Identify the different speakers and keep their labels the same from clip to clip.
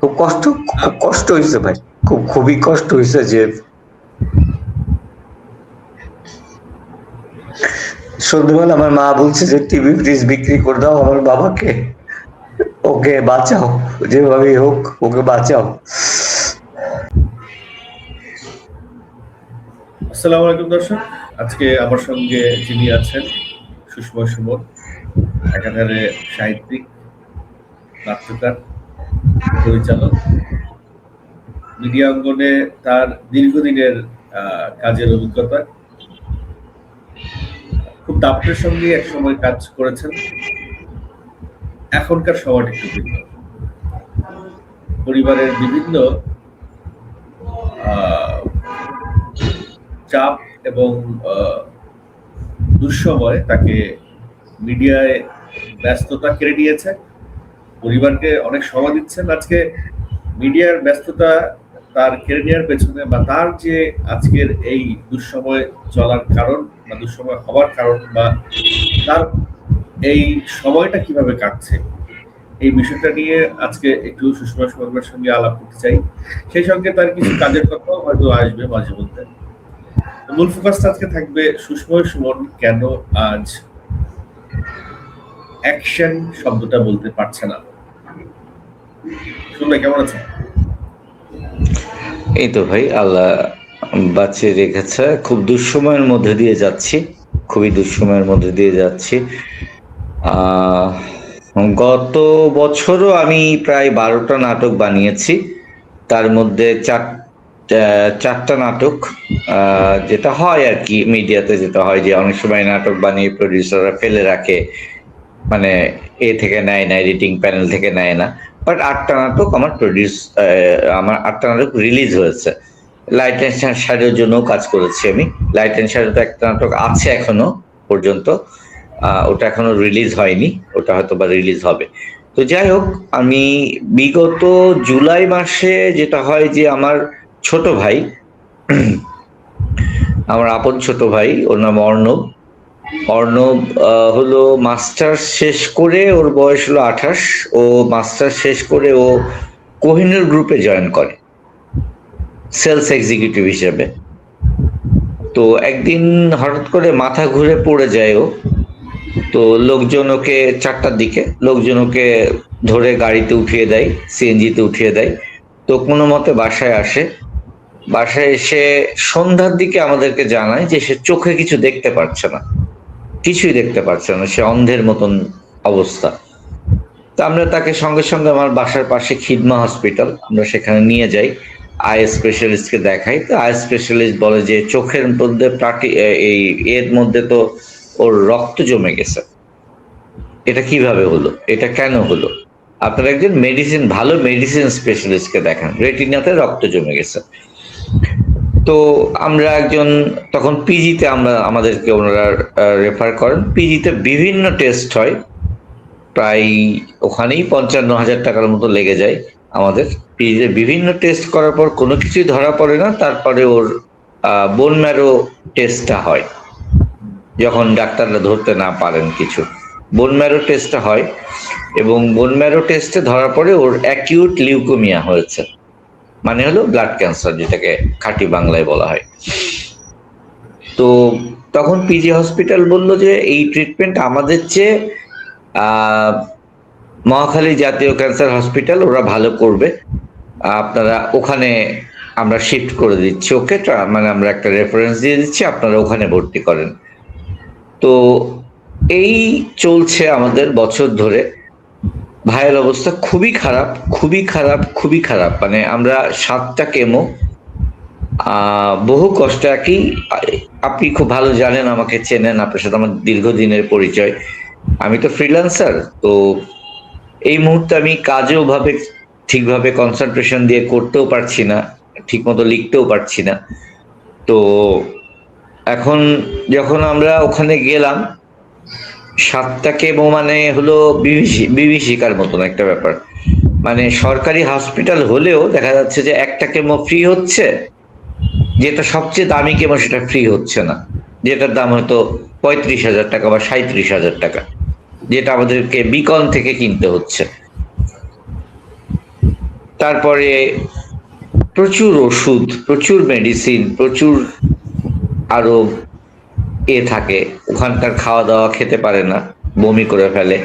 Speaker 1: খুব কষ্ট, খুব কষ্ট হয়েছে ভাই, খুবই কষ্ট হয়েছে যে সন্ধ্যেবেলা আমার মা বলছে যে টিভি ফ্রিজ বিক্রি করে দাও আমার বাবাকে, ওকে বাঁচাও, যেভাবে হোক ওকে বাঁচাও।
Speaker 2: আসসালামু আলাইকুম দর্শক। আজকে আমার সঙ্গে যিনি আছেন সুষমা সুমন, একাধারে সাহিত্যিক, নাট্যকার, পরিচালক, মিডিয়া অঙ্গনে তার দীর্ঘদিনের কাজের অভিজ্ঞতা। খুব দাপটের সঙ্গে একসময় কাজ করেছেন। এখনকার সময়টা একটু ভিন্ন। পরিবারের বিভিন্ন আহ, চাপ এবং দুঃসময় তাকে মিডিয়ায় ব্যস্ততা কেড়ে নিয়েছে। পরিবারকে অনেক সময় দিচ্ছেন। আজকে মিডিয়ার ব্যস্ততা তার কেড়ে নেওয়ার পেছনে বা তার যে আজকের এই দুঃসময় চলার কারণ বা দুঃসময় হওয়ার কারণ বা তার এই সময়টা কিভাবে কাটছে, এই বিষয়টা নিয়ে আজকে একটু সুষমা সুমনের সঙ্গে আলাপ করতে চাই। সেই সঙ্গে তার কিছু কাজের কথাও হয়তো আসবে মাঝে মধ্যে। মূল ফোকাসটা আজকে থাকবে সুষমা সুমন কেন আজ অ্যাকশন শব্দটা বলতে পারছে না। শুনলে কেমন আছে?
Speaker 1: এই তো ভাই, আল্লাহ বাঁচিয়ে রেখেছে। খুব দুঃসময়ের মধ্যে দিয়ে যাচ্ছি, খুবই দুঃসময়ের মধ্যে দিয়ে যাচ্ছি। আহ গত বছরও আমি প্রায় 12টা নাটক বানিয়েছি। তার মধ্যে চারটা নাটক, যেটা হয় আর কি মিডিয়াতে, যেটা হয় যে অনেক সময় নাটক বানিয়ে প্রডিউসাররা ফেলে রাখে, মানে এ থেকে নেয় না, এডিটিং প্যানেল থেকে নেয় না। বাট 8টা নাটক আমার 8টা নাটক রিলিজ হয়েছে। লাইট অ্যান্ড শ্যাডোর জন্য কাজ করেছি আমি। লাইট অ্যান্ড শ্যাডোতে একটা নাটক আছে এখনো পর্যন্ত, ওটা এখনো রিলিজ হয়নি, ওটা হয়তো বা রিলিজ হবে। তো যাই হোক, আমি বিগত জুলাই মাসে যেটা হয় যে আমার ছোট ভাই, আমার আপন ছোট ভাই, ওর নাম অর্ণব। অর্ণব হলো মাস্টার্স শেষ করে, ওর বয়স হলো 28। ও মাস্টার্স শেষ করে ও কোহিনূর গ্রুপে জয়েন করে সেলস এক্সিকিউটিভ হিসেবে। তো একদিন হঠাৎ করে মাথা ঘুরে পড়ে যায় ও। তো লোকজন ওকে 4টার দিকে লোকজন ওকে ধরে গাড়িতে উঠিয়ে দেয়, সিএনজিতে উঠিয়ে দেয়। তো কোনো মতে বাসায় আসে। বাসায় এসে সন্ধ্যার দিকে আমাদেরকে জানায় যে সে চোখে কিছু দেখতে পারছে না, কিছুই দেখতে পারছে না, সে অন্ধের মতন অবস্থা। তো আমরা তাকে সঙ্গে সঙ্গে আমার বাসার পাশে খিদমা হসপিটাল, আমরা সেখানে নিয়ে যাই। আই স্পেশালিস্টকে দেখাই। তো আই স্পেশালিস্ট বলে যে চোখের মধ্যে এই এর মধ্যে তো ওর রক্ত জমে গেছে। এটা কিভাবে হলো, এটা কেন হলো? আপনারা একজন ভালো মেডিসিন স্পেশালিস্টকে দেখান, রেটিনাতে রক্ত জমে গেছে। তো আমরা একজন, তখন পিজিতে আমাদেরকে ওনারা রেফার করেন। পিজিতে বিভিন্ন টেস্ট হয়, প্রায় ওখানেই 55,000 টাকার মতো লেগে যায় আমাদের। পিজিতে বিভিন্ন টেস্ট করার পর কোনো কিছুই ধরা পড়ে না। তারপরে ওর বোন ম্যারো টেস্টটা হয়, যখন ডাক্তাররা ধরতে না পারেন কিছু। বোন ম্যারো টেস্টটা হয়, এবং বোন ম্যারো টেস্টে ধরা পড়ে ওর অ্যাকিউট লিউকোমিয়া হয়েছে, মানে হলো ব্লাড ক্যান্সার, যেটাকে খাঁটি বাংলায় বলা হয়। তো তখন পিজি হসপিটাল বলল যে এই ট্রিটমেন্ট আমাদের চেয়ে মহাখালী জাতীয় ক্যান্সার হসপিটাল ওরা ভালো করবে, আপনারা ওখানে, আমরা শিফট করে দিচ্ছি ওকে, মানে আমরা একটা রেফারেন্স দিয়ে দিচ্ছি, আপনারা ওখানে ভর্তি করেন। তো এই চলছে আমাদের বছর ধরে। ভাইয়ের অবস্থা খুবই খারাপ, খুবই খারাপ, খুবই খারাপ। মানে আমরা 7টা কেমো, বহু কষ্ট একই। আপনি খুব ভালো জানেন, আমাকে চেনেন, আপনার সাথে আমার দীর্ঘদিনের পরিচয়। আমি তো ফ্রিল্যান্সার। তো এই মুহূর্তে আমি কাজেও ঠিকভাবে কনসেন্ট্রেশন দিয়ে করতেও পারছি না, ঠিক মতো লিখতেও পারছি না। তো এখন যখন আমরা ওখানে গেলাম, 7টা কেমো মানে হলো বিভীষিকার মতন একটা ব্যাপার। মানে সরকারি হসপিটাল হলেও দেখা যাচ্ছে যে একটা কেমো ফ্রি হচ্ছে, যেটা সবচেয়ে দামি কেমো সেটা ফ্রি হচ্ছে না, যেটার দাম হয়তো 35,000 টাকা বা 37,000 টাকা, যেটা আমাদেরকে বিকন থেকে কিনতে হচ্ছে। তা তারপরে প্রচুর ওষুধ, প্রচুর মেডিসিন, প্রচুর আরো থাকে। ওখানকার খাওয়া দাওয়া খেতে পারে না, বমি করে ফেলে।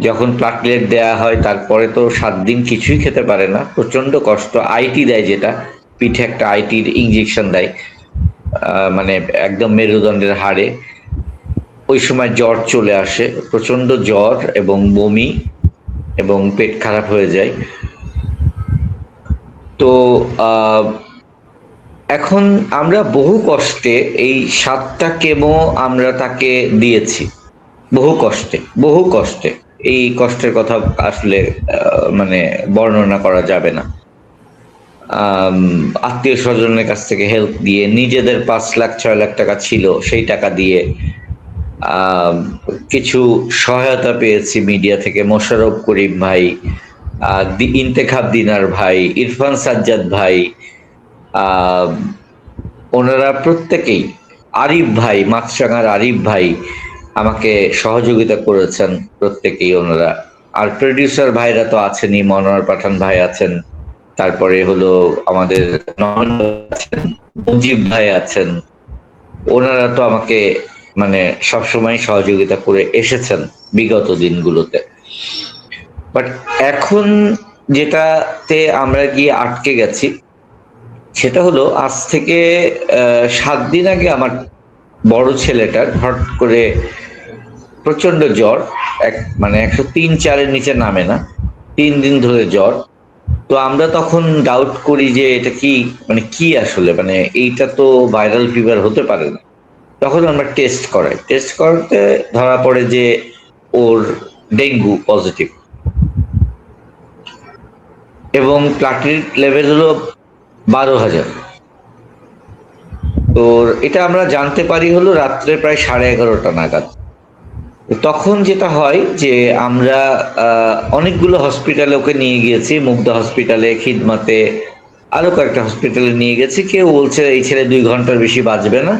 Speaker 1: যখন প্লাটলেট দেয়া হয় তারপরে তো 7 দিন কিছুই খেতে পারে না, প্রচন্ড কষ্ট। আইটি দেয়, যেটা পিঠে একটা আইটির ইঞ্জেকশন দেয়, মানে একদম মেরুদণ্ডের হাড়ে। ওই সময় জ্বর চলে আসে, প্রচন্ড জ্বর এবং বমি এবং পেট খারাপ হয়ে যায়। তো এখন আমরা বহু কষ্টে এই 7টা কেমো আমরা তাকে দিয়েছি, বহু কষ্টে, বহু কষ্টে। এই কষ্টের কথা আসলে মানে বর্ণনা করা যাবে না। আত্মীয় স্বজনের কাছ থেকে হেল্প দিয়ে, নিজেদের 5 লাখ 6 লাখ টাকা ছিল সেই টাকা দিয়ে আহ, কিছু সহায়তা পেয়েছি মিডিয়া থেকে। মোশাররফ করিম ভাই, ইন্তেখাব দিনার ভাই, ইরফান সাজ্জাদ ভাই, আহ, ওনারা প্রত্যেকেই, আরিফ ভাই, মাছরাঙার আরিফ ভাই আমাকে সহযোগিতা করেছেন প্রত্যেকেই ওনারা। আর প্রডিউসার ভাইরা তো আছেনই, মনোয়ার পাঠান ভাই আছেন, তারপরে হলো আমাদের নয়ন আছেন, মুজিব ভাই আছেন। ওনারা তো আমাকে মানে সবসময় সহযোগিতা করে এসেছেন বিগত দিনগুলোতে। বাট এখন যেটাতে আমরা গিয়ে আটকে গেছি সেটা হলো, আজ থেকে 7 দিন আগে আমার বড় ছেলেটার হঠাৎ করে প্রচন্ড জ্বর, মানে 103-4-এর নিচে নামে না, 3 দিন ধরে জ্বর। তো আমরা তখন ডাউট করি যে এটা কি, মানে কি আসলে, মানে এইটা তো ভাইরাল ফিভার হতে পারে না। তখন আমরা টেস্ট করাই, টেস্ট করতে ধরা পড়ে যে ওর ডেঙ্গু পজিটিভ এবং প্লাটিলেট লেভেল হলো 12,000। তো এটা আমরা জানতে পারি হলো রাত্রে প্রায় 11:30 নাগাদ। তখন যেটা হয় যে আমরা অনেকগুলো হসপিটালে ওকে নিয়ে গিয়েছি, মুগ্ধা হসপিটালে, খিদমাতে, আরো কয়েকটা হসপিটালে নিয়ে গেছি। কেউ বলছে এই ছেলে 2 ঘন্টার বেশি বাঁচবে না,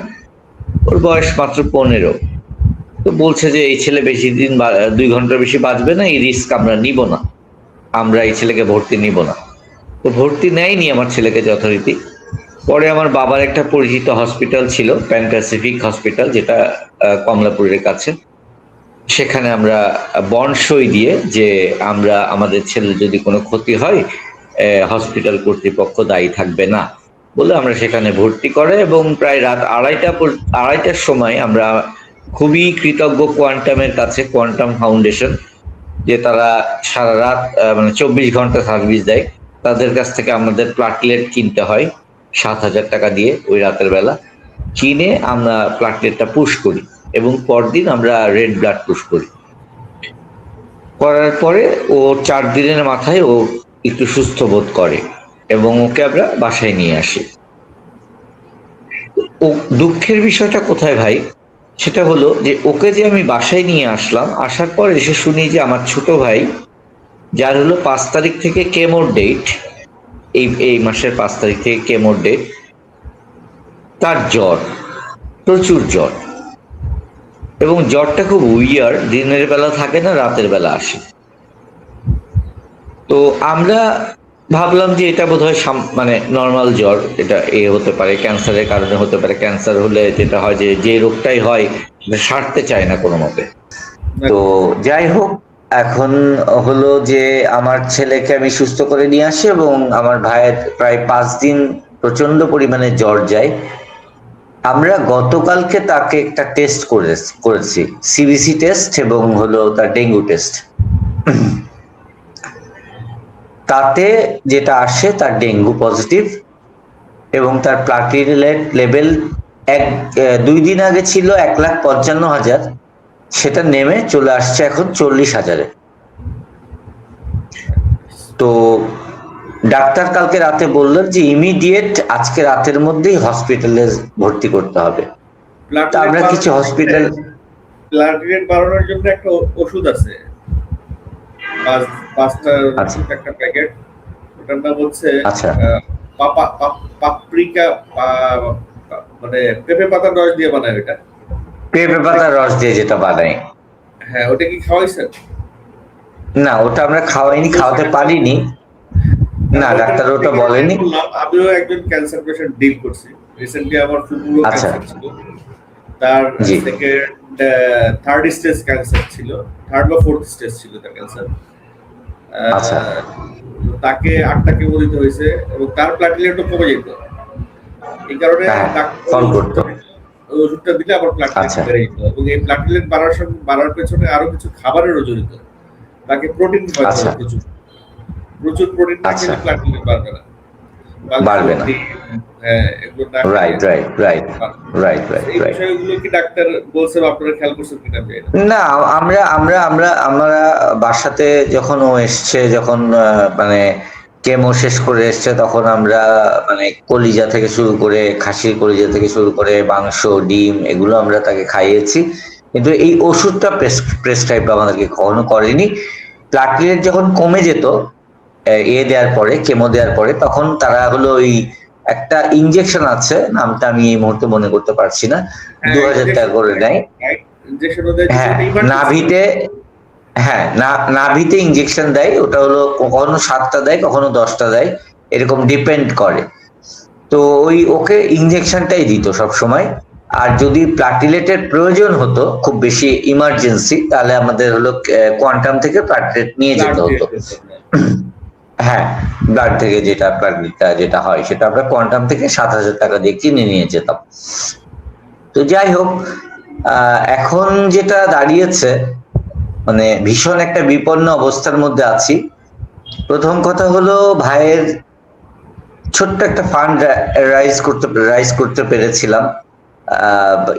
Speaker 1: ওর বয়স মাত্র 15। তো বলছে যে এই ছেলে বেশি দিন 2 ঘন্টার বেশি বাঁচবে না, এই রিস্ক আমরা নিব না, আমরা এই ছেলেকে ভর্তি নিব না। তো ভর্তি নেয়নি আমার ছেলেকে যথারীতি। পরে আমার বাবার একটা পরিচিত হসপিটাল ছিল, প্যান প্যাসিফিক হসপিটাল, যেটা কমলাপুরের কাছে। সেখানে আমরা বন্ড সই দিয়ে যে আমরা, আমাদের ছেলে যদি কোনো ক্ষতি হয় হসপিটাল কর্তৃপক্ষ দায়ী থাকবে না বলে আমরা সেখানে ভর্তি করে। এবং প্রায় রাত 2:30টার সময় আমরা খুবই কৃতজ্ঞ কোয়ান্টামের কাছে, কোয়ান্টাম ফাউন্ডেশন, যে তারা সারা রাত মানে 24 ঘন্টা সার্ভিস দেয়। তাদের কাছ থেকে আমাদের প্লাটলেট কিনতে হয় 7,000 টাকা দিয়ে ওই রাতের বেলা। কিনে আমরা প্লাটলেটটা পুশ করি এবং পরদিন আমরা রেড ব্লাড পুশ করি। করার পরে ও 4 দিনের মাথায় ও একটু সুস্থ বোধ করে এবং ওকে আমরা বাসায় নিয়ে আসি। ও দুঃখের বিষয়টা কোথায় ভাই, সেটা হলো যে ওকে যে আমি বাসায় নিয়ে আসলাম, আসার পর এসে শুনি যে আমার ছোট ভাই, যার হলো 5 তারিখ থেকে কেমোর ডেট, এই মাসের 5 তারিখ থেকে কেমোর ডেট, তার জ্বর, প্রচুর জ্বর। এবং জ্বরটা খুব উইয়ার, দিনের বেলা থাকে না, রাতের বেলা আসে। তো আমরা ভাবলাম যে এটা বোধহয় মানে নর্মাল জ্বর, এটা হতে পারে, ক্যান্সারের কারণে হতে পারে। ক্যান্সার হলে যেটা হয় যে রোগটাই হয় সারতে চায় না কোনো মতে। তো যাই হোক, এখন হলো যে আমার ছেলেকে আমি সুস্থ করে নিয়ে আসি এবং আমার ভাইয়ের প্রায় 5 দিন প্রচন্ড পরিমাণে জ্বর যায়। আমরা গতকালকে তাকে একটা টেস্ট করেছি, সিবিসি টেস্ট এবং হলো তার ডেঙ্গু টেস্ট। তাতে যেটা আসে তার ডেঙ্গু পজিটিভ এবং তার প্লাটিলেট লেভেল 2 দিন আগে ছিল 1,55,000, সেটা নেমে চলে আসছে এখন 40,000-এ। তো ডাক্তার কালকে রাতে বললেন যে ইমিডিয়েট আজকে রাতের মধ্যেই হসপিটালে ভর্তি করতে হবে। আমরা কিছু হসপিটাল,
Speaker 2: প্লাটলেট বাড়ানোর জন্য একটা ওষুধ আছে, 5টা একটা প্যাকেট, ওটার নাম হচ্ছে পাপরিকা, মানে পেঁপে পাতার রস দিয়ে বানায়। এটা
Speaker 1: পেঁপে পাতার রস দিয়ে যেটা বানায়,
Speaker 2: হ্যাঁ, ওটা কি খাওয়াইছেন?
Speaker 1: না, ওটা আমরা খাওয়াইনি, খাওয়াতে পারিনি। না, ডাক্তার ওটা বলেনি।
Speaker 2: আমিও একজন ক্যান্সার পেশেন্ট ডিল করছি রিসেন্টলি। আমার ফুফুরও
Speaker 1: আচ্ছা।
Speaker 2: ক্যান্সার ছিল, তার
Speaker 1: জি।
Speaker 2: সেকেন্ড থার্ড স্টেজ ক্যান্সার ছিল, থার্ড বা ফোর্থ স্টেজ ছিল তার ক্যান্সার।
Speaker 1: আচ্ছা।
Speaker 2: তাকে 8টা কেমো দিতে হয়েছে এবং তার প্লাটিলেটও কমে যেত। এই কারণে
Speaker 1: হ্যাঁ,
Speaker 2: ডাক্তার
Speaker 1: ফোন করতো।
Speaker 2: ওই ওষুধটা দিলে আবার প্লাটিলেট
Speaker 1: আচ্ছা।
Speaker 2: বেড়ে যেত এবং এই প্লাটিলেট বাড়ার পেছনে আরো কিছু খাবারেরও জড়িত। তাকে প্রোটিন খাওয়াতে
Speaker 1: আচ্ছা।
Speaker 2: হবে, প্রচুর প্রচুর প্রোটিন না
Speaker 1: আচ্ছা।
Speaker 2: খেলে প্লাটিলেট বাড়বে না।
Speaker 1: বাড়বে না।
Speaker 2: এগুলো না
Speaker 1: রাইট,
Speaker 2: খেলে
Speaker 1: রাইট, রাইট, রাইট, রাইট,
Speaker 2: এই
Speaker 1: রাইট।
Speaker 2: বিষয়গুলো কি ডাক্তার বলছে বা আপনারা খেয়াল করছেন কিনা আমি জানি না।
Speaker 1: না, আমরা আমরা আমরা আমরা বাসাতে যখন ও এসছে, যখন মানে কেমো শেষ করে এসছে, তখন আমরা মানে কলিজা থেকে শুরু করে, খাসির কলিজা থেকে শুরু করে মাংস, ডিম, এগুলো আমরা তাকে খাইয়েছি। কিন্তু এই ওষুধটা প্রেসক্রাইব আমাদেরকে কখনো করেনি। প্লাটিলেট যখন কমে যেত দেওয়ার পরে, কেমো দেওয়ার পরে, তখন তারা হলো ওই একটা ইনজেকশন আছে, নামটা আমি এই মুহূর্তে মনে করতে পারছি না, 2000 টাকা করে নেয়। হ্যাঁ, নাভিতে, হ্যাঁ, নাভিতে ইনজেকশন দেয়। ওটা হলো কখনো 7টা দেয়, কখনো 10টা দেয়, এরকম ডিপেন্ড করে। তো ওকে ইনজেকশনটাই দিত সব সময়। আর যদি প্লাটিলেটের প্রয়োজন হতো খুব বেশি ইমার্জেন্সি, তাহলে আমাদের হলো কোয়ান্টাম থেকে প্লাটিলেট নিয়ে যেতে হতো। হ্যাঁ, ব্লাড থেকে যেটা প্লাটিলেটটা যেটা হয়, সেটা আমরা কোয়ান্টাম থেকে 7000 টাকা দিয়ে কিনে নিয়ে যেতাম। তো যাই হোক, এখন যেটা দাঁড়িয়েছে, মানে ভীষণ একটা বিপন্ন অবস্থার মধ্যে আছি। প্রথম কথা হলো, ভাইয়ের ছোট্ট একটা ফান্ড রাইজ করতে পেরেছিলাম।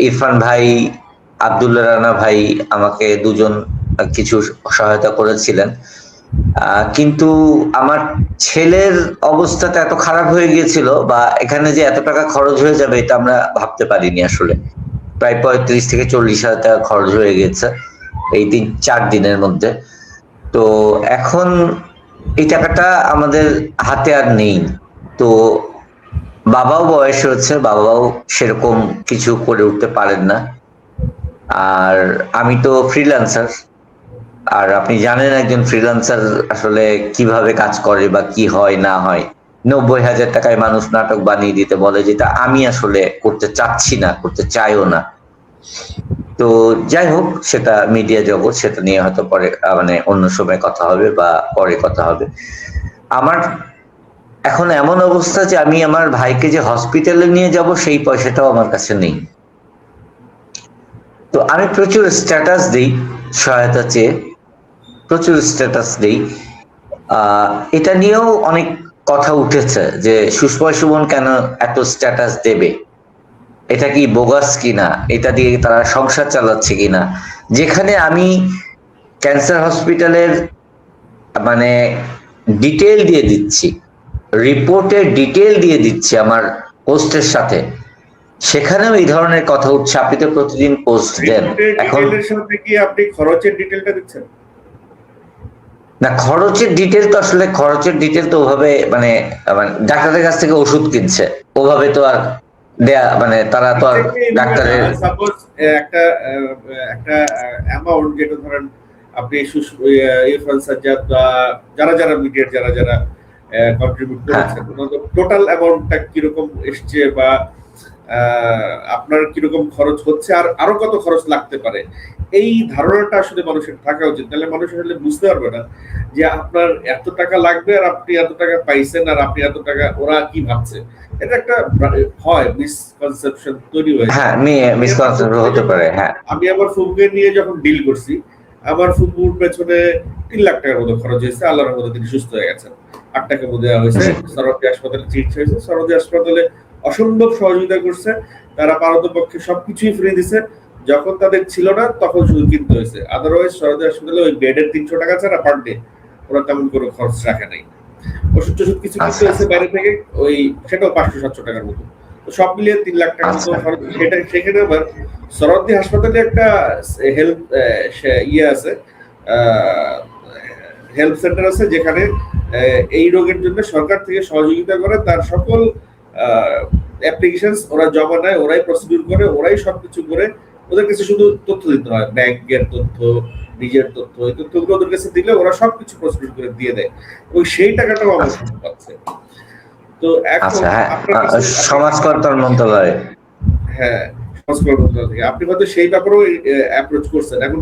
Speaker 1: ইরফান ভাই, আব্দুল্লাহ রানা ভাই আমাকে দুজন কিছু সহায়তা করেছিলেন। কিন্তু আমার ছেলের অবস্থাটা এত খারাপ হয়ে গিয়েছিল, বা এখানে যে এত টাকা খরচ হয়ে যাবে এটা আমরা ভাবতে পারিনি আসলে। প্রায় 35 থেকে 40 হাজার টাকা খরচ হয়ে গেছে এই 3-4 দিনের মধ্যে। তো এখন এই টাকাটা আমাদের হাতে আর নেই। তো বাবাও বয়স হয়েছে, বাবাও সেরকম কিছু করে উঠতে পারেন না। আর আমি তো ফ্রিল্যান্সার, আর আপনি জানেন একজন ফ্রিল্যান্সার আসলে কিভাবে কাজ করে বা কি হয় না হয়। 90,000 টাকায় মানুষ নাটক বানিয়ে দিতে বলে, যেটা আমি আসলে করতে চাচ্ছি না, করতে চাইও না। তো যাই হোক, সেটা মিডিয়া জগৎ, সেটা নিয়ে হয়তো পরে মানে অন্য সময় কথা হবে বা পরে কথা হবে। আমার এখন এমন অবস্থা যে আমি আমার ভাইকে যে হসপিটালে নিয়ে যাব সেই পয়সাটাও আমার কাছে নেই। তো আমি প্রচুর স্ট্যাটাস দিই সহায়তা চেয়ে, প্রচুর স্ট্যাটাস দিই। এটা নিয়েও অনেক কথা উঠেছে যে সুষময় সুমন কেন এত স্ট্যাটাস দেবে, এটা কি বোগাস কিনা, এটা দিয়ে তারা সংসার চালাচ্ছে কিনা। যেখানে আমি ক্যান্সার হসপিটালের মানে ডিটেল দিয়ে দিচ্ছি, রিপোর্টের ডিটেল দিয়ে দিচ্ছি আমার পোস্টের সাথে, সেখানেও এই ধরনের কথা উঠছে। আপনি তো প্রতিদিন পোস্ট দেন, এখন
Speaker 2: সাথে কি আপনি খরচের ডিটেলটা দিচ্ছেন?
Speaker 1: না, খরচের ডিটেল তো আসলে, খরচের ডিটেল তো ওভাবে মানে ডাক্তারের কাছ থেকে ওষুধ কিনছে, ওভাবে তো আর দেয়া, মানে তারা তো আর ডাক্তারের
Speaker 2: সাপোজ একটা একটা অ্যামাউন্ট, যেটা ধরেন আপনি ইরফান সাজ্জাদ বা যারা যারা মিডিয়ার যারা যারা কন্ট্রিবিউট করেছেন, টোটাল অ্যামাউন্টটা কিরকম এসছে বা আপনার কিরকম খরচ হচ্ছে আর আরো কত খরচ লাগতে পারে, এই ধারণাটা আসলে মানুষের থাকা উচিত। তাহলে মানুষ আসলে বুঝতে পারবে না যে আপনার এত টাকা লাগবে আর আপনি এত টাকা পাইছেন আর আপনি এত টাকা, ওরা কি ভাবছে। এটা একটা হয় মিসকনসেপশন তৈরি হয়েছে।
Speaker 1: হ্যাঁ, মিসকনসেপশন হতে পারে। হ্যাঁ,
Speaker 2: আমি আমার ফুফুকে নিয়ে যখন ডিল করছি, আমার ফুফুর পেছনে 3 লাখ টাকার মতো খরচ হয়েছে। আল্লাহর রহমতে তিনি সুস্থ হয়ে গেছেন। 8 টাকা দেওয়া হয়েছে, সরকারি হাসপাতালে চিকিৎসা হয়েছে। সরকারি হাসপাতালে অসম্ভব সহযোগিতা করছে, তারা পারতপক্ষে সবকিছুই ফ্রি দিছে। যখন তাদের ছিল না তখন শুধু কিনতে হয়েছে। আদারওয়াইজ সরকারি হাসপাতালে ওই বেডের 300 টাকা ছাড়া পার ডে ওরা তেমন কোনো খরচ রাখে নাই। ওষুধ টষুধ কিছু কিনতে হয়েছে বাইরে থেকে, ওই সেটাও 500-700 টাকার মতো। তো সব মিলিয়ে 3 লাখ টাকার মতো খরচ। সেখানে আবার সরকারি হাসপাতালে একটা হেলথ ইয়ে আছে, হেলথ সেন্টার আছে, যেখানে এই রোগের জন্য সরকার থেকে সহযোগিতা করে, তার সকল অ্যাপ্লিকেশনস ওরা জমা নেয়, ওরাই প্রসিডিউর করে, ওরাই সবকিছু করে, ওদের কাছে শুধু তথ্য দিতে হয়, ব্যাংকের তথ্য, নিজের তথ্য, এই তথ্যগুলো ওদের কাছে দিলে ওরা সবকিছু প্রসেস করে দিয়ে দেয়, ওই সেই টাকাটাও আমার
Speaker 1: আচ্ছা
Speaker 2: শুনতে পাচ্ছে। তো এখন
Speaker 1: আচ্ছা, হ্যাঁ,
Speaker 2: আপনার কাছে
Speaker 1: সমাজ কর্তার মন্ত্রণালয়।
Speaker 2: হ্যাঁ, সংস্কার মন্ত্রণালয় থেকে আপনি হয়তো সেই ব্যাপারেও অ্যাপ্রোচ করছেন। এখন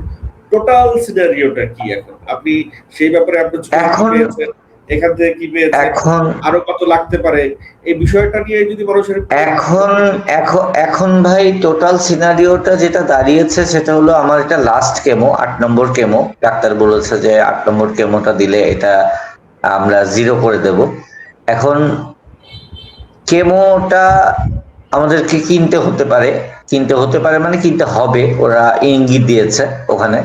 Speaker 2: টোটাল সিনারিওটা কি এখন? আপনি সেই ব্যাপারে অ্যাপ্রোচ করে কি
Speaker 1: এখন
Speaker 2: পেয়েছেন? এখান থেকে কি পেয়েছেন?
Speaker 1: এখন
Speaker 2: আরো কত লাগতে পারে? এই বিষয়টা নিয়ে যদি মানুষের
Speaker 1: এখন এখন এখন ভাই টোটাল সিনারিওটা যেটা দাঁড়িয়েছে সেটা হলো, আমার এটা লাস্ট কেমো, 8 নম্বর কেমো। ডাক্তার বলেছে যে 8 নম্বর কেমোটা দিলে এটা আমরা 0 করে দেব। এখন কেমোটা আমাদেরকে কিনতে হতে পারে মানে কিনতে হবে, ওরা ইঙ্গিত দিয়েছে ওখানে।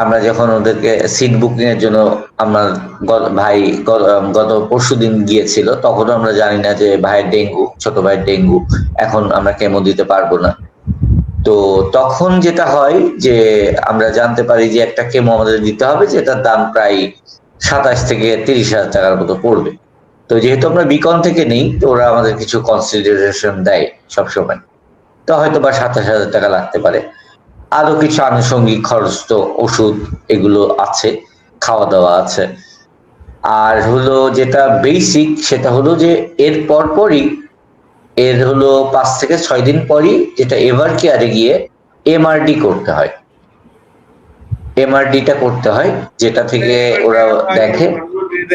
Speaker 1: আমরা যখন ওদেরকে সিট বুকিং এর জন্য, আমার ভাই গত পরশুদিন গিয়েছিল, তখনও আমরা জানি না যে ভাইয়ের ডেঙ্গু, ছোট ভাইয়ের ডেঙ্গু, এখন আমরা কেমো দিতে পারবো না। তো তখন যেটা হয় যে আমরা জানতে পারি যে একটা কেমো আমাদের দিতে হবে, যেটার দাম প্রায় 27 থেকে 30 হাজার টাকার মতো পড়বে। তো যেহেতু আমরা বিকন থেকে নেই, তো ওরা আমাদের কিছু কনসিডারেশন দেয় সবসময়। তো হয়তো বা 27 হাজার টাকা লাগতে পারে। আরো কিছু আনুষঙ্গিক খরচ, তো ওষুধ এগুলো আছে, খাওয়া দাওয়া আছে। আর হলো যেটা বেসিক, সেটা হলো যে এর পরপরই, এর হলো 5 থেকে 6 দিন পরই, যেটা এভার কেয়ারে গিয়ে এমআরডি করতে হয়। এমআরডিটা করতে হয়, যেটা থেকে ওরা দেখে।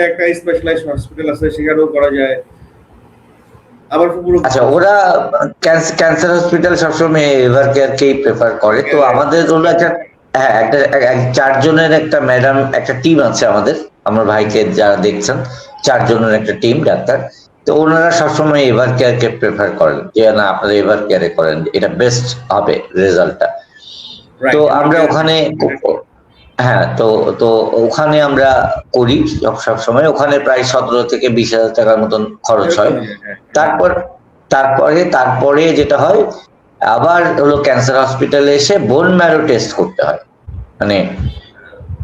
Speaker 2: একটা স্পেশালাইজড হসপিটাল আছে, সেখানেও করা যায়। আবার পুরো
Speaker 1: আচ্ছা, ওরা ক্যান্সার হসপিটাল সবসময় এভার কেয়ারকেই প্রেফার করে। তো আমাদের হলো একটা, হ্যাঁ, একটা 4 জনের একটা ম্যাডাম, একটা টিম আছে আমাদের, আমার ভাইকে যারা দেখছেন, 4 জনের একটা টিম ডাক্তার। তো ওনারা সবসময় এভার কেয়ারকে প্রেফার করেন, যে না আপনারা এভার কেয়ারে করেন, এটা বেস্ট হবে রেজাল্টটা। তো আমরা ওখানে, হ্যাঁ, তো তো ওখানে আমরা করি সব সময়। ওখানে প্রায় 17 থেকে 20 হাজার টাকার মতন খরচ হয়। তারপর তারপরে যেটা হয়, আবার হলো ক্যান্সার হসপিটালে এসে বোন ম্যারো টেস্ট করতে হয়। মানে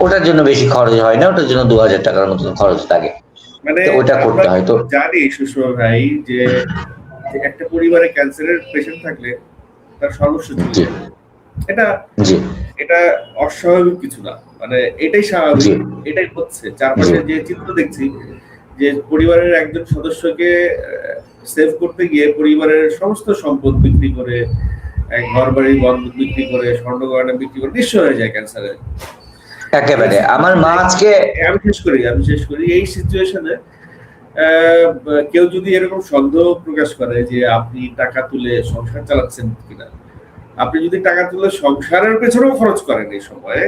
Speaker 1: ওটার জন্য বেশি খরচ হয় না, ওটার জন্য 2000 টাকার মতন খরচ লাগে।
Speaker 2: মানে
Speaker 1: তো ওটা করতে হয়। তো
Speaker 2: জানি সুষমা ভাই যে একটা পরিবারে ক্যান্সারের পেশেন্ট থাকলে তার সর্বস্ব চলে
Speaker 1: জি
Speaker 2: যায়। এটা
Speaker 1: জি
Speaker 2: এটা অস্বাভাবিক কিছু না, মানে এটাই স্বাভাবিক, এটাই হচ্ছে। চারপাশে যে চিত্র দেখছি, যে পরিবারের একজন সদস্যকে সেভ করতে গিয়ে পরিবারের সমস্ত সম্পদ বিক্রি করে, ঘর বাড়ি বন্ধক বিক্রি করে, স্বর্ণ গয়না বিক্রি করে নিঃস্ব হয়ে যায় ক্যান্সারে।
Speaker 1: একেবারে আমার মা আজকে,
Speaker 2: আমি শেষ করি এই সিচুয়েশনে কেউ যদি এরকম সন্দেহ প্রকাশ করে যে আপনি টাকা তুলে সংসার চালাচ্ছেন কিনা, আপনি যদি টাকা তুলে সংসারের পেছনেও খরচ করেন এই সময়ে,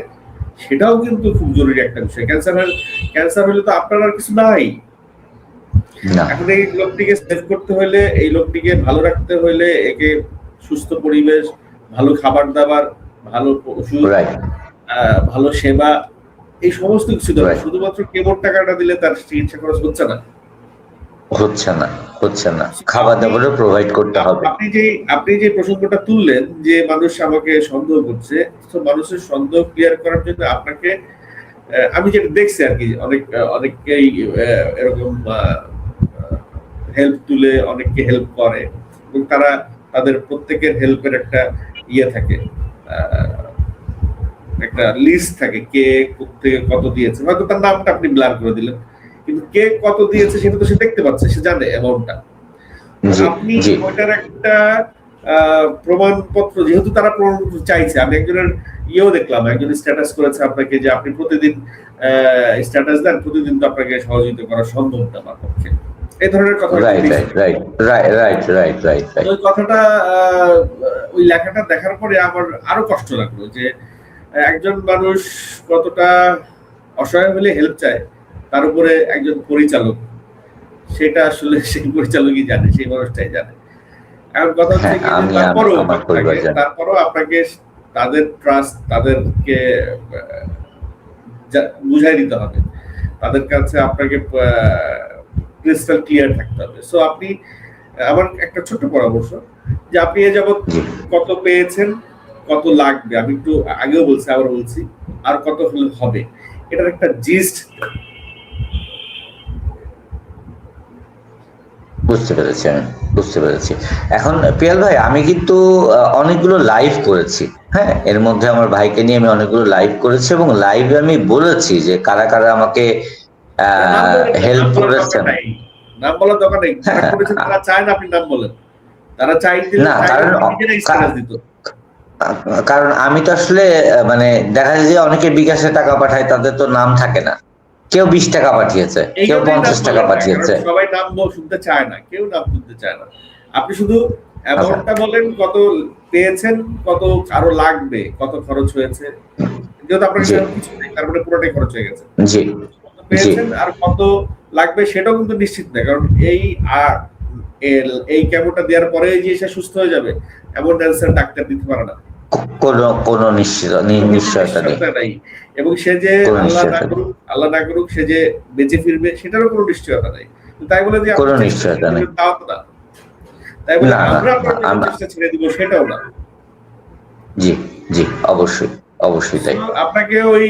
Speaker 2: সেটাও কিন্তু খুব জরুরি একটা বিষয়। ক্যান্সার হলে তো আপনার আর কিছু নাই। এখন এই লোকটিকে সেভ করতে হলে, এই লোকটিকে ভালো রাখতে হলে, একে সুস্থ পরিবেশ, ভালো খাবার দাবার, ভালো ওষুধ, ভালো সেবা, এই সমস্ত কিছু দরকার। শুধুমাত্র কেমন টাকাটা দিলে তার চিকিৎসা খরচ
Speaker 1: হচ্ছে না, খাবার দাবারও প্রোভাইড করতে হবে।
Speaker 2: আপনি যে প্রসঙ্গটা তুললেন যে মানুষ আমাকে সন্দেহ করছে, তো মানুষের সন্দেহ ক্লিয়ার করার জন্য আপনাকে, আমি যেটা দেখছি আর কি, অনেককেই এরকম হেল্প তুলে অনেককে হেল্প করে, এবং তারা তাদের প্রত্যেকের হেল্পের একটা ইয়ে থাকে, একটা লিস্ট থাকে, কে থেকে কত দিয়েছে। হয়তো তার নামটা আপনি ব্লার করে দিলেন, কিন্তু কে কত দিয়েছে সেটা তো সে দেখতে পাচ্ছে, সে জানে অ্যামাউন্টটা। আপনি ওইটার একটা প্রমাণপত্র, যেহেতু তারা প্রমাণপত্র চাইছে, আমি একজনের ইয়েও দেখলাম, একজন স্ট্যাটাস করেছে আপনাকে যে আপনি প্রতিদিন স্ট্যাটাস দেন, প্রতিদিন তো আপনাকে সহযোগিতা করা সম্ভব না আমার পক্ষে, এই ধরনের কথা। ওই কথাটা, ওই লেখাটা দেখার পরে আমার আরো কষ্ট লাগলো যে একজন মানুষ কতটা অসহায় হলে হেল্প চায়, তার উপরে একজন পরিচালক, সেটা আসলে সেই পরিচালকই জানে, সেই মানুষটাই জানে। এখন কথা হচ্ছে তারপরও আপনাকে তাদের ট্রাস্ট, তাদেরকে বুঝাই দিতে হবে, তাদের কাছে আপনাকে ক্রিস্টাল ক্লিয়ার থাকতে হবে। সো আপনি, আমার একটা ছোট্ট পরামর্শ, যে আপনি এ যাবৎ কত পেয়েছেন, কত লাগবে, আমি একটু আগেও বলছি, আবার বলছি, আর কত হলে হবে, এটার একটা জিস্ট।
Speaker 1: বুঝতে পেরেছি। এখন পিয়াল ভাই, আমি কিন্তু অনেকগুলো লাইভ করেছি, হ্যাঁ, এর মধ্যে আমার ভাইকে নিয়ে আমি অনেকগুলো লাইভ করেছি এবং লাইভে আমি বলেছি যে কারা কারা আমাকে
Speaker 2: নাম বলেন না, নাম
Speaker 1: হেল্প
Speaker 2: বলার দরকার
Speaker 1: করেছেন।
Speaker 2: নাই, নাম বলার দরকার নেই, যারা
Speaker 1: হ্যাঁ,
Speaker 2: করেছেন তারা চায় না আপনি নাম বলেন, তারা
Speaker 1: না
Speaker 2: চাইলে
Speaker 1: কারণ
Speaker 2: তারা নিজেরাই স্ট্যাটাস দিত।
Speaker 1: কারণ আমি তো আসলে মানে দেখা যায় যে অনেকে বিকাশে টাকা পাঠায়, তাদের তো নাম থাকে না। কেউ 20 টাকা পাঠিয়েছে,
Speaker 2: এই
Speaker 1: কেউ
Speaker 2: জন্যই নাম
Speaker 1: 50 টাকা
Speaker 2: বললাম না, কারণ
Speaker 1: পাঠিয়েছে।
Speaker 2: সবাই নাম শুনতে চায় না, কেউ নাম শুনতে চায় না। আপনি শুধু
Speaker 1: আচ্ছা,
Speaker 2: অ্যামাউন্টটা বলেন, কত পেয়েছেন, কত আরো লাগবে, কত খরচ হয়েছে। যেহেতু আপনার কাছে
Speaker 1: জি
Speaker 2: এখন কিছু নেই, তার মানে পুরোটাই খরচ হয়ে গেছে।
Speaker 1: জি
Speaker 2: কত
Speaker 1: জি,
Speaker 2: পেয়েছেন আর কত লাগবে সেটাও কিন্তু নিশ্চিত না, কারণ এই কেমোটা দেওয়ার পরে যে সে সুস্থ হয়ে যাবে এমন অ্যান্সার ডাক্তার দিতে পারে না।
Speaker 1: কোনো কোনো নিশ্চিত
Speaker 2: কোনো
Speaker 1: নিশ্চয়তা নেই।
Speaker 2: নিশ্চয়তা নাই। এবং সে যে
Speaker 1: কোনো নিশ্চয়তা নেই।
Speaker 2: আল্লাহ না করুক সে যে বেঁচে ফিরবে সেটারও কোনো নিশ্চয়তা নাই। তাই বলে যে আপনি
Speaker 1: কোনো
Speaker 2: চেষ্টা ছেড়ে
Speaker 1: নিশ্চয়তা নেই।
Speaker 2: দিবেন তাও তো না। তাই বলে
Speaker 1: না না
Speaker 2: আমরা
Speaker 1: না,
Speaker 2: আপনার জন্য
Speaker 1: আমরা
Speaker 2: চেষ্টা ছেড়ে দিব সেটাও না।
Speaker 1: জি জি, অবশ্যই অবশ্যই
Speaker 2: So,
Speaker 1: তাই।
Speaker 2: আপনাকে ওই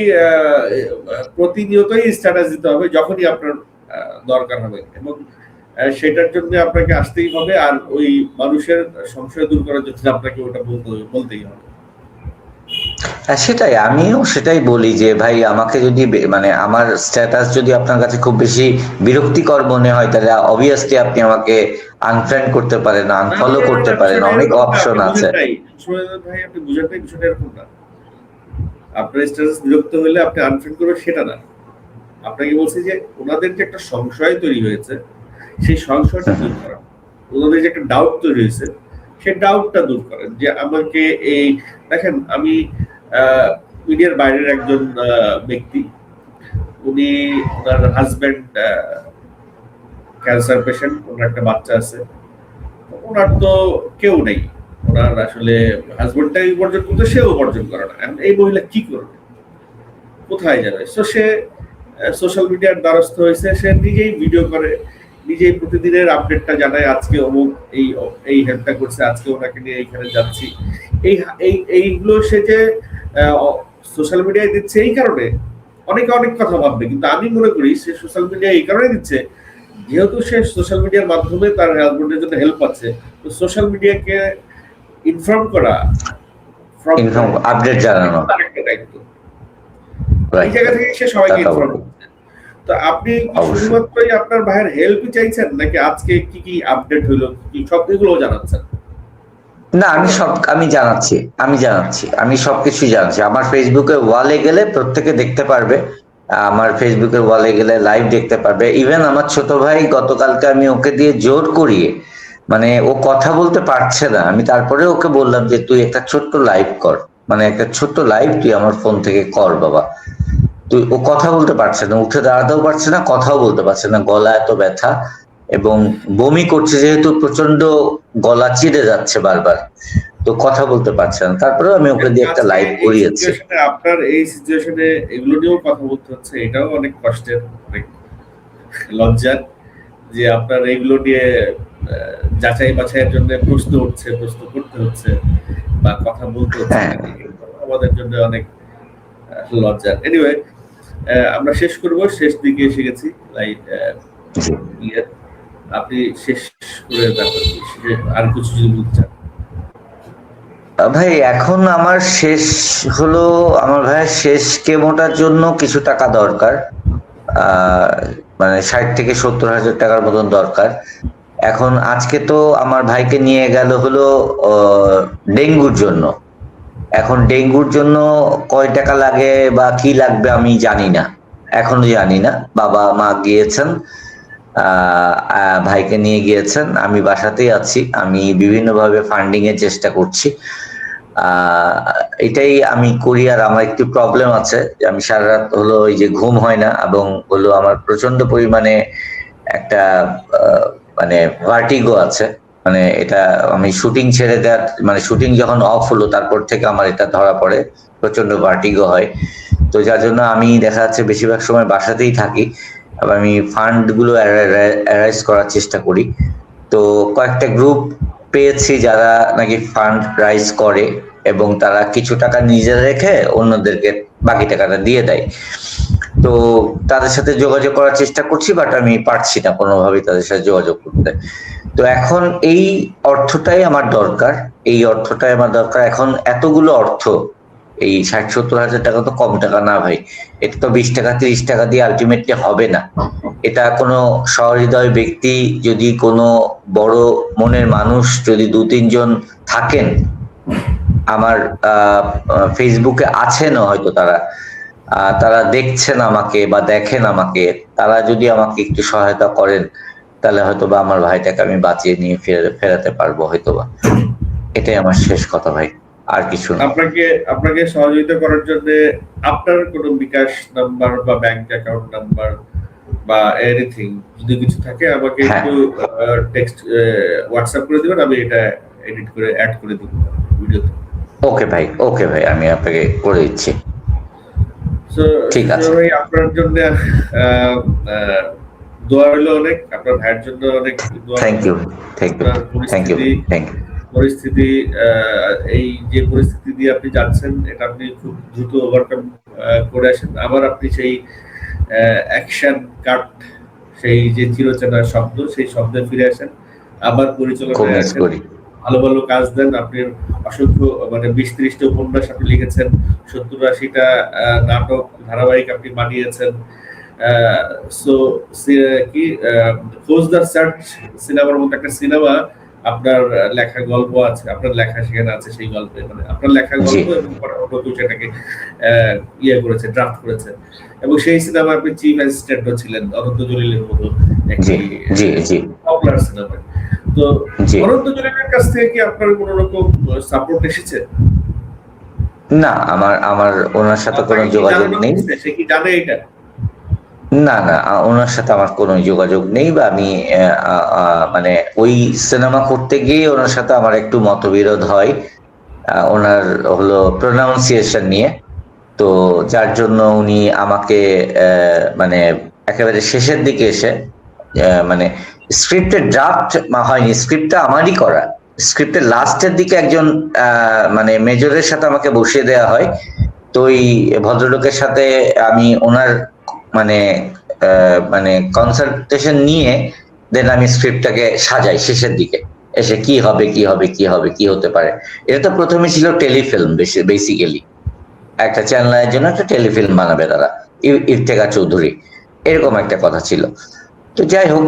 Speaker 2: প্রতিনিয়তই স্ট্যাটাস দিতে হবে যখনই আপনার দরকার হবে, এবং সেটার জন্য আপনাকে আসতেই হবে, আর ওই মানুষের সংশয় দূর করার জন্য আপনাকে ওটা বলতেই হবে।
Speaker 1: সেটাই, আমিও সেটাই বলি যে ভাই আমাকে যদি মানে আমার স্ট্যাটাস যদি আপনার কাছে খুব বেশি বিরক্তিকর মনে হয়, তাহলে অবভিয়াসলি আপনি আমাকে আনফ্রেন্ড করতে পারেন,
Speaker 2: না
Speaker 1: আনফলো
Speaker 2: না না
Speaker 1: করতে
Speaker 2: না,
Speaker 1: পারেন,
Speaker 2: বিষয়টা
Speaker 1: অনেক
Speaker 2: এরকম না,
Speaker 1: অপশন
Speaker 2: আপনি
Speaker 1: আছে।
Speaker 2: বুঝেন নাই। ভাই আপনি বুঝেন নাই, বিষয়টা এরকম না। আপনার স্ট্যাটাস বিরক্ত হলে আপনি আনফ্রেন্ড করবেন সেটা না। আপনাকে বলছি যে ওনাদের যে একটা সংশয় তৈরি হয়েছে সেই সংশয়টা দূর করা, ওনাদের যে একটা ডাউট তৈরি হয়েছে সেই ডাউটটা দূর করেন। যে আমাকে এই দেখেন, আমি মিডিয়ার বাইরের একজন ব্যক্তি, উনি ওনার হাজবেন্ড ক্যান্সার পেশেন্ট, ওনার একটা বাচ্চা আছে, ওনার তো কেউ নেই, ওনার আসলে হাজবেন্ডটাই উপার্জন করতে, সেও উপার্জন করে না। এখন এই মহিলা কি করবে, কোথায় যাবে? সো সে সোশ্যাল মিডিয়ার দ্বারস্থ হয়েছে, সে নিজেই ভিডিও করে, নিজেই প্রতিদিনের আপডেটটা জানায়, আজকে অমুক এই এই হেল্পটা করছে, আজকে ওনাকে নিয়ে এইখানে যাচ্ছি। এই এইগুলো সে যে সোশ্যাল মিডিয়ায় দিচ্ছে এই কারণে অনেকে অনেক কথা ভাববে, কিন্তু আমি মনে করি সে সোশ্যাল মিডিয়া এই কারণে দিচ্ছে, যেহেতু সে সোশ্যাল মিডিয়ার মাধ্যমে তার হাজবেন্ডের জন্য হেল্প পাচ্ছে, তো সোশ্যাল মিডিয়াকে ইনফর্ম করা, ফ্রম
Speaker 1: ইনফর্ম আপডেট জানানো।
Speaker 2: তার একটা দায়িত্ব। এই
Speaker 1: রাইট
Speaker 2: জায়গা
Speaker 1: রাইট,
Speaker 2: থেকে সে
Speaker 1: তা
Speaker 2: সবাইকে
Speaker 1: তো
Speaker 2: ইনফর্ম
Speaker 1: অবশ্যই।
Speaker 2: করছে। তো আপনি কি
Speaker 1: অবশ্যই।
Speaker 2: শুধুমাত্রই আপনার ভাইয়ের হেল্পই চাইছেন, নাকি আজকে কি কি আপডেট হইলো, কি সব এগুলোও জানাচ্ছেন?
Speaker 1: না, আমি জানাচ্ছি, আমি সবকিছুই জানাচ্ছি। আমার ফেসবুকের ওয়ালে গেলে প্রত্যেকে দেখতে পারবে, আমার ফেসবুকের ওয়ালে গেলে লাইভ দেখতে পারবে। ইভেন আমার ছোট ভাই গতকালকে আমি ওকে দিয়ে জোর করিয়ে, মানে ও কথা বলতে পারছে না, আমি তারপরে ওকে বললাম যে তুই একটা ছোট্ট লাইভ কর, মানে একটা ছোট্ট লাইভ তুই আমার ফোন থেকে কর বাবা। তুই, ও কথা বলতে পারছে না, উঠে দাঁড়াতেও পারছে না, কথাও বলতে পারছে না, গলা এত ব্যথা এবং বমি করছে, যেহেতু প্রচন্ড গলা চিড়ে যাচ্ছে বারবার, তো কথা বলতে পারছে না। তারপরেও আমি ওকে দিয়ে একটা
Speaker 2: আজকে
Speaker 1: লাইভ
Speaker 2: এই
Speaker 1: করিয়েছি।
Speaker 2: সিচুয়েশনে, আপনার এই সিচুয়েশনে এগুলো নিয়েও কথা বলতে হচ্ছে, এটাও অনেক কষ্টের, অনেক লজ্জার, যে আপনার এগুলো নিয়ে যাচাই বাছাইয়ের জন্য প্রশ্ন উঠছে, প্রশ্ন করতে হচ্ছে বা কথা বলতে হচ্ছে,
Speaker 1: হ্যাঁ,
Speaker 2: আমাদের জন্য অনেক লজ্জার। এনিওয়ে, আমরা শেষ করব, শেষ দিকে এসে গেছি। লাইক
Speaker 1: জি।
Speaker 2: আপনি শেষ করে ব্যাপার আর কিছু যদি বলতে চান।
Speaker 1: ভাই এখন আমার শেষ হলো, আমার ভাইয়ের শেষ কেমোটার জন্য কিছু টাকা দরকার। আহ মানে 60 থেকে 70 হাজার টাকার মতন দরকার। এখন আজকে তো আমার ভাইকে নিয়ে গেল হলো ডেঙ্গুর জন্য। এখন ডেঙ্গুর জন্য কয় টাকা লাগে বা কি লাগবে আমি জানি না, এখনো জানি না। বাবা মা গিয়েছেন, ভাইকে নিয়ে গিয়েছেন, আমি বাসাতেই আছি, আমি বিভিন্নভাবে ফান্ডিং এর চেষ্টা করছি। আহ এটাই আমি করি। আর আমার একটু প্রবলেম আছে যে আমি সারা রাত হলো ওই যে ঘুম হয় না, এবং হলো আমার প্রচন্ড পরিমাণে একটা আহ, মানে ভার্টিগো আছে। মানে এটা আমি শুটিং ছেড়ে দেওয়ার, মানে শুটিং যখন অফ হলো তারপর থেকে আমার এটা ধরা পড়ে, প্রচন্ড ভার্টিগো হয়। তো যার জন্য আমি দেখা যাচ্ছে বেশিরভাগ সময় বাসাতেই থাকি। আবার আমি ফান্ড গুলো অ্যারাইজ করার চেষ্টা করি। তো কয়েকটা গ্রুপ পেয়েছি যারা নাকি ফান্ড রাইজ করে এবং তারা কিছু টাকা নিজে রেখে অন্যদেরকে বাকি টাকাটা দিয়ে দেয়। তো তাদের সাথে যোগাযোগ করার চেষ্টা করছি, বাট আমি পারছি না কোনোভাবেই তাদের সাথে যোগাযোগ করতে। তো এখন এই অর্থটাই আমার দরকার। এই অর্থটাই আমার দরকার। এখন এতগুলো অর্থ, এই 60-70 হাজার টাকা তো কম টাকা না ভাই। এটা তো 20 টাকা 30 টাকা দিয়ে আলটিমেটলি হবে না। এটা কোনো সহৃদয় ব্যক্তি, যদি কোনো বড় মনের মানুষ যদি 2-3 জন থাকেন, আমার ফেসবুকে আছেনও হয়তো তারা, তারা দেখছেন আমাকে বা দেখেন আমাকে, তারা যদি আমাকে একটু সহায়তা করেন, তাহলে হয়তোবা আমার ভাইটাকে আমি বাঁচিয়ে নিয়ে ফেরাতে পারবো হয়তোবা। এটাই আমার শেষ কথা ভাই, আর কিছু না।
Speaker 2: আপনাকে আপনাকে সহযোগিতা করার জন্য আপনার কোনো বিকাশ নাম্বার বা ব্যাংক অ্যাকাউন্ট নাম্বার বা এনিথিং যদি কিছু থাকে আমাকে
Speaker 1: হ্যাঁ,
Speaker 2: একটু টেক্সট হোয়াটসঅ্যাপ করে দিবেন, আমি এটা এডিট করে অ্যাড করে দিব ভিডিওতে।
Speaker 1: ওকে ভাই, ওকে ভাই, আমি আপনাকে করে দিচ্ছি।
Speaker 2: সো
Speaker 1: ঠিক আছে,
Speaker 2: ভাই আপনার জন্য দোয়া হলো অনেক, আপনার ভাইয়ের জন্য অনেক দোয়া
Speaker 1: থ্যাংক
Speaker 2: হলো।
Speaker 1: ইউ, থ্যাংক ইউ,
Speaker 2: আপনার
Speaker 1: থ্যাংক ইউ,
Speaker 2: পরিস্থিতি
Speaker 1: থ্যাংক ইউ।
Speaker 2: পরিস্থিতি এই যে পরিস্থিতি দিয়ে আপনি যাচ্ছেন এটা আপনি খুব দ্রুত ওভারকাম করে আসেন। আবার আপনি সেই অ্যাকশন কাট, সেই যে চিরচেনা শব্দ, সেই শব্দে ফিরে আসেন, আবার পরিচালনায়
Speaker 1: মিস
Speaker 2: আসেন,
Speaker 1: করি।
Speaker 2: ভালো ভালো কাজ দেন। আপনি অসংখ্য মানে 20-30টা উপন্যাস আপনি লিখেছেন, 70-80টা নাটক ধারাবাহিক আপনি বানিয়েছেন। সো কি ফৌজদার সার্চ সিনেমার মতো একটা সিনেমা আপনার লেখা গল্প আছে, আপনার লেখা সেখানে আছে। সেই গল্পে মানে আপনার লেখা
Speaker 1: জি,
Speaker 2: গল্প এবং অন্য সেটাকে ইয়ে করেছে, ড্রাফট করেছে, এবং সেই সিনেমা আপনি চিফ অ্যাসিস্ট্যান্টও ছিলেন অনন্ত জলিলের মতো
Speaker 1: জি,
Speaker 2: একটি
Speaker 1: জি, জি,
Speaker 2: পপুলার সিনেমা। তো
Speaker 1: জি।
Speaker 2: অনন্ত জলিলের কাছ থেকে কি আপনার কোন রকম সাপোর্ট এসেছে?
Speaker 1: না, আমার আমার ওনার সাথে কোনো
Speaker 2: তাকে কি
Speaker 1: যোগাযোগ
Speaker 2: জানানো
Speaker 1: নেই।
Speaker 2: হয়েছে? সে কি জানে এটা?
Speaker 1: না, না, ওনার সাথে আমার কোনো যোগাযোগ নেই, বা আমি মানে ওই সিনেমা করতে গিয়ে ওনার সাথে আমার একটু মতবিরোধ হয় ওনার হলো প্রোনাউন্সিয়েশন নিয়ে। তো যার জন্য উনি আমাকে মানে একেবারে শেষের দিকে এসে মানে স্ক্রিপ্টের ড্রাফট হয়নি, স্ক্রিপ্টটা আমারই করা, স্ক্রিপ্টের লাস্টের দিকে একজন মানে মেজরের সাথে আমাকে বসিয়ে দেওয়া হয়। তো ওই ভদ্রলোকের সাথে আমি ওনার মানে মানে কনসালটেশন নিয়ে দেন আমি স্ক্রিপ্টটাকে সাজাই শেষের দিকে এসে, কি হবে কি হবে কি হবে কি হতে পারে। এটা তো প্রথমে ছিল টেলিফিল্ম, বেসিক্যালি একটা চ্যানেলের জন্য একটা টেলিফিল্ম বানাবে তারা, ইফতেখার চৌধুরী, এরকম একটা কথা ছিল। তো যাই হোক,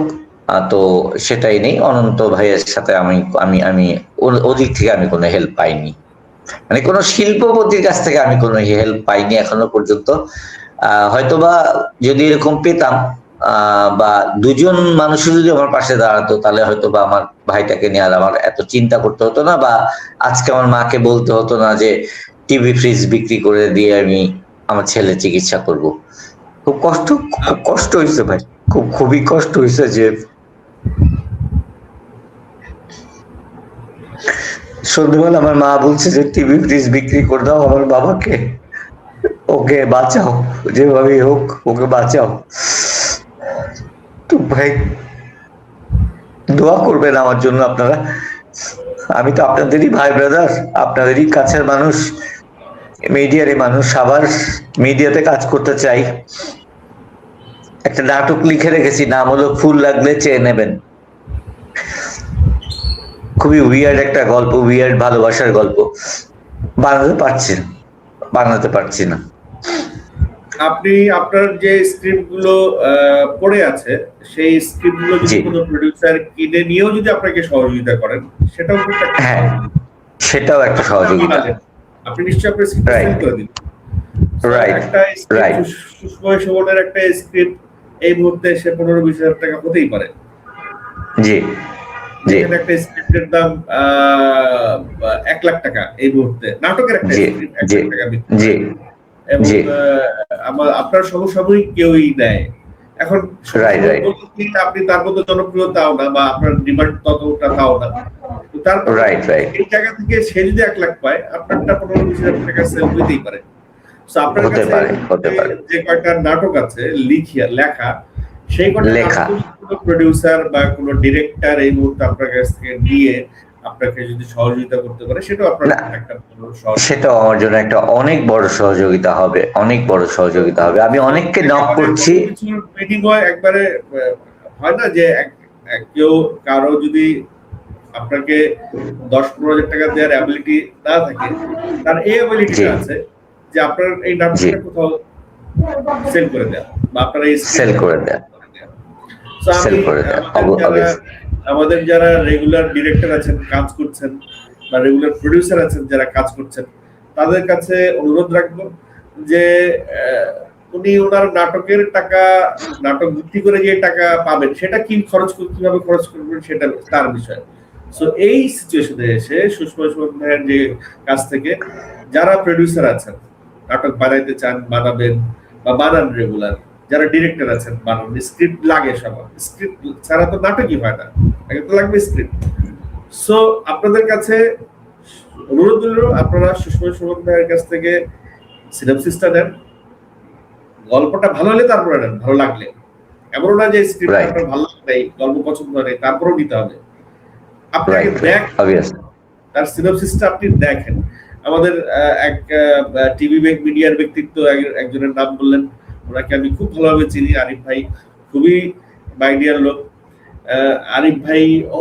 Speaker 1: তো সেটাই নেই। অনন্ত ভাইয়ের সাথে আমি আমি আমি ওদিক থেকে আমি কোনো হেল্প পাইনি, মানে কোনো শিল্পপতির কাছ থেকে আমি কোনো হেল্প পাইনি এখনো পর্যন্ত। হয়তোবা যদি এরকম পেতাম, বা দুজন মানুষও যদি আমার পাশে দাঁড়াতো, তাহলে হয়তো বা আমার ভাইটাকে নিয়ে আর আমার এত চিন্তা করতে হতো না, বা আজকে আমার মাকে বলতে হতো না যে টিভি ফ্রিজ বিক্রি করে দিয়ে আমি আমার ছেলের চিকিৎসা করব। খুব কষ্ট হয়েছে ভাই, খুবই কষ্ট হয়েছে যে সন্ধ্যেবেলা আমার মা বলছে যে টিভি ফ্রিজ বিক্রি করে দাও আমার বাবাকে, ওকে বাঁচাও, যেভাবেই হোক ওকে বাঁচাও। তো ভাই দোয়া করবেন আমার জন্য আপনারা। আমি তো আপনাদেরই ভাই ব্রাদার, আপনাদেরই কাছের মানুষ, মিডিয়ারই মানুষ, আবার মিডিয়াতে কাজ করতে চাই। একটা নাটক লিখে রেখেছি, নাম হলো ফুল লাগলে চেয়ে নেবেন। খুবই উইয়ার্ড একটা গল্প, উইয়ার্ড ভালোবাসার গল্প। বানাতে পারছি না।
Speaker 2: আপনি আপনার যে স্ক্রিপ্ট গুলো পড়ে আছে, সেই স্ক্রিপ্ট গুলো যদি
Speaker 1: জি,
Speaker 2: কোনো প্রোডিউসার কিনে নিয়েও যদি আপনাকে সহযোগিতা করেন, সেটাও কিন্তু একটা
Speaker 1: হ্যাঁ,
Speaker 2: সহযোগিতা।
Speaker 1: সেটাও একটা
Speaker 2: আপনি তো
Speaker 1: সহযোগিতা।
Speaker 2: বানালেন, আপনি নিশ্চয়ই আপনার স্ক্রিপ্ট সেল
Speaker 1: রাইট,
Speaker 2: করে দিন।
Speaker 1: রাইট,
Speaker 2: একটা স্ক্রিপ্ট,
Speaker 1: রাইট।
Speaker 2: সুসময় শোভনের একটা স্ক্রিপ্ট এই মুহূর্তে সে 15-20 হাজার টাকা হতেই পারে।
Speaker 1: জি, জি,
Speaker 2: যেখানে একটা স্ক্রিপ্টের দাম 1 লাখ টাকা এই মুহূর্তে, নাটকের একটা
Speaker 1: জি,
Speaker 2: স্ক্রিপ্ট 1
Speaker 1: জি,
Speaker 2: লাখ টাকা বিক্রি
Speaker 1: জি,
Speaker 2: হয়। এবং
Speaker 1: জি।
Speaker 2: আপনার সমসাময়িক কেউই নেয়। এখন
Speaker 1: রাইট,
Speaker 2: সমসাময়িক
Speaker 1: রাইট,
Speaker 2: বলতে কি আপনি তার মতো জনপ্রিয়তাও না, বা আপনার ডিমান্ড ততটা তাও না। তো তারপরে
Speaker 1: রাইট, রাইট।
Speaker 2: এই জায়গা থেকে সে যদি 1 লাখ পায়, আপনারটা 15-20 হাজার টাকা সেল হইতেই পারে। তো আপনার
Speaker 1: হতে
Speaker 2: কাছে
Speaker 1: পারে, হতে পারে।
Speaker 2: যে কয়টা নাটক আছে লেখা, সেই কয়টা
Speaker 1: লেখা,
Speaker 2: নাটক যদি কোনো প্রডিউসার বা কোনো ডিরেক্টর এই মুহূর্তে আপনার কাছ থেকে নিয়ে আপনাকে যদি সহযোগিতা করতে পারে, সেটাও আপনার
Speaker 1: না,
Speaker 2: একটা বড় সহযোগিতা।
Speaker 1: সেটাও আমার জন্য একটা অনেক বড় সহযোগিতা হবে, অনেক বড় সহযোগিতা হবে। আমি অনেককে নক
Speaker 2: একেবারে
Speaker 1: করছি।
Speaker 2: কোনো কিছুর বিনিময় একবারে হয় না যে কেউ কারো যদি আপনাকে 10-15 হাজার টাকা দেওয়ার অ্যাবিলিটি না থাকে, তার এই অ্যাবিলিটিটা আছে যে আপনার এই নাটকটা কোথাও সেল করে দেয়া বা আপনার এই
Speaker 1: সেল করে দেয়া,
Speaker 2: So,
Speaker 1: সেল করে দেয়া,
Speaker 2: আমাদের যারা রেগুলার ডিরেক্টর আছেন, কাজ করছেন, বা রেগুলার প্রডিউসার আছেন যারা কাজ করছেন, তাদের কাছে অনুরোধ রাখবো যে উনি ওনার নাটকের টাকা, নাটক বিক্রি করে যে টাকা পাবেন সেটা কিভাবে খরচ করবেন সেটা তার বিষয়। সো এই সিচুয়েশনে এসে সুষমা সুমন ভাইয়ের যে কাছ থেকে যারা প্রডিউসার আছেন, নাটক বানাইতে চান, বানাবেন বা বানান রেগুলার, যারা ডিরেক্টর আছেন, বানান, স্ক্রিপ্ট লাগে সবার, স্ক্রিপ্ট ছাড়া তো নাটকই হয় না, আগে তো লাগবে স্ক্রিপ্ট। সো আপনাদের কাছে অনুরোধ হলো আপনারা সুষমা সুমন ভাইয়ের কাছ থেকে সিনাপসিসটা নেন, গল্পটা ভালো হলে তারপরে নেন, ভালো লাগলে, এমন না যে স্ক্রিপ্ট আপনার ভালো লাগে, গল্প পছন্দ হয় তারপরেও নিতে হবে। আপনাকে দেখ, তার সিনাপসিসটা আপনি দেখেন। আমাদের এক টিভি মিডিয়ার ব্যক্তিত্ব একজনের নাম বললেন, ওনাকে আমি খুব ভালোভাবে চিনি, আরিফ ভাই, খুবই মাইডিয়ার লোক। আরিফ ভাই ও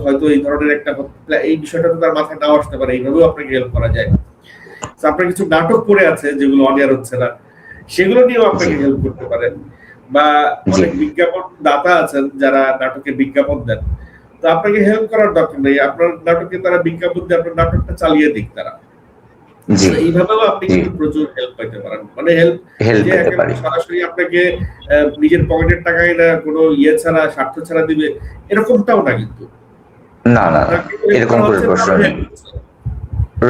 Speaker 2: হয়তো এই ধরনের একটা, এই বিষয়টা তো তার মাথায় নাও আসতে পারে, এইভাবেও আপনাকে হেল্প করা যায়। আপনার কিছু নাটক পড়ে আছে যেগুলো অনিয়ার হচ্ছে না, সেগুলো নিয়েও আপনাকে হেল্প করতে পারেন। বা অনেক বিজ্ঞাপন দাতা আছেন যারা নাটকে বিজ্ঞাপন দেন, তো আপনাকে হেল্প করার দরকার নেই, আপনার নাটকে তারা বিজ্ঞাপন দিয়ে আপনার নাটকটা চালিয়ে দিক তারা। এইভাবেও আপনি কিন্তু প্রচুর হেল্প পাইতে পারেন, মানে হেল্প সরাসরি আপনাকে নিজের পকেটের টাকায় না, কোনো ইয়ে ছাড়া, স্বার্থ ছাড়া দিবে এরকমটাও না, কিন্তু
Speaker 1: না না এরকম করে প্রশ্ন নেই।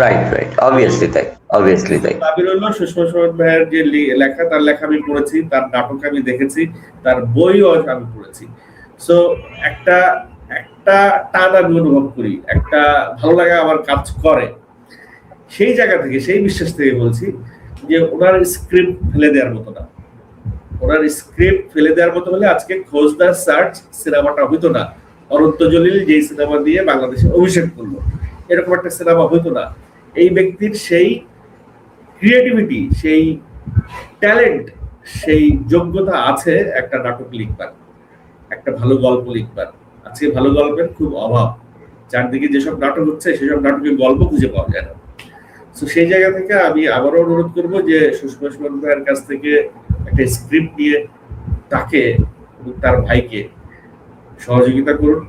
Speaker 1: রাইট রাইট, অবভিয়াসলি তাই, অবভিয়াসলি তাই।
Speaker 2: আবির হলো সুষমা সুমন ভাইয়ের যে লেখা, তার লেখা আমি পড়েছি, তার নাটক আমি দেখেছি, তার বইও আমি পড়েছি। সো একটা টান আমি অনুভব করি, একটা ভালো লাগা আমার কাজ করে, সেই জায়গা থেকে, সেই বিশ্বাস থেকে বলছি যে ওনার স্ক্রিপ্ট ফেলে দেওয়ার মতো না। ওনার স্ক্রিপ্ট ফেলে দেওয়ার মতো হলে আজকে খোঁজদার সার্চ সিনেমাটা হইতো না, অনন্ত জলিল যে সিনেমা দিয়ে বাংলাদেশে অভিষেক করলো, এরকম একটা সিনেমা হইতো না। এই ব্যক্তির সেই ক্রিয়েটিভিটি, সেই ট্যালেন্ট, সেই যোগ্যতা আছে একটা নাটক লিখবার, একটা ভালো গল্প লিখবার। আজকে ভালো গল্পের খুব অভাব, চারদিকে যেসব নাটক হচ্ছে সেসব নাটকের গল্প খুঁজে পাওয়া যায় না। তো সেই জায়গা থেকে আমি আবারও অনুরোধ করবো যে সুষমা সুমন ভাইয়ের কাছ থেকে একটা স্ক্রিপ্ট নিয়ে তাকে, তার ভাইকে সহযোগিতা করুন,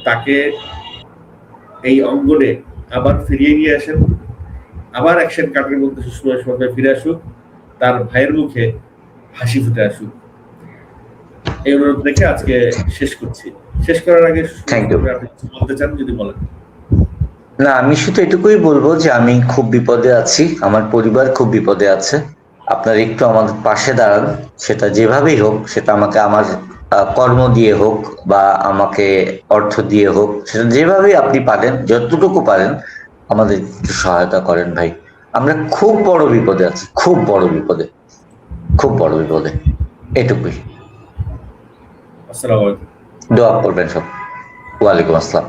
Speaker 2: তাকে এই অঙ্গনে আবার ফিরিয়ে নিয়ে আসেন, আবার অ্যাকশন কাটের মধ্যে সুষমা সুমন ভাই ফিরে আসুক, তার ভাইয়ের মুখে হাসি ফুটে আসুক। এই অনুরোধ রেখে আজকে শেষ করছি। শেষ করার আগে আপনি কিছু বলতে চান, যদি বলেন।
Speaker 1: না, আমি শুধু এটুকুই বলবো যে আমি খুব বিপদে আছি, আমার পরিবার খুব বিপদে আছে, আপনারা একটু আমাদের পাশে দাঁড়ান, সেটা যেভাবেই হোক, সেটা আমাকে আমার কর্ম দিয়ে হোক বা আমাকে অর্থ দিয়ে হোক, সেটা যেভাবেই আপনি পারেন, যতটুকু পারেন আমাদের একটু সহায়তা করেন ভাই। আমরা খুব বড় বিপদে আছি, খুব বড় বিপদে, খুব বড় বিপদে, এটুকুই।
Speaker 2: আসসালামু আলাইকুম।
Speaker 1: দোয়া করবেন সব। ওয়ালাইকুম আসসালাম।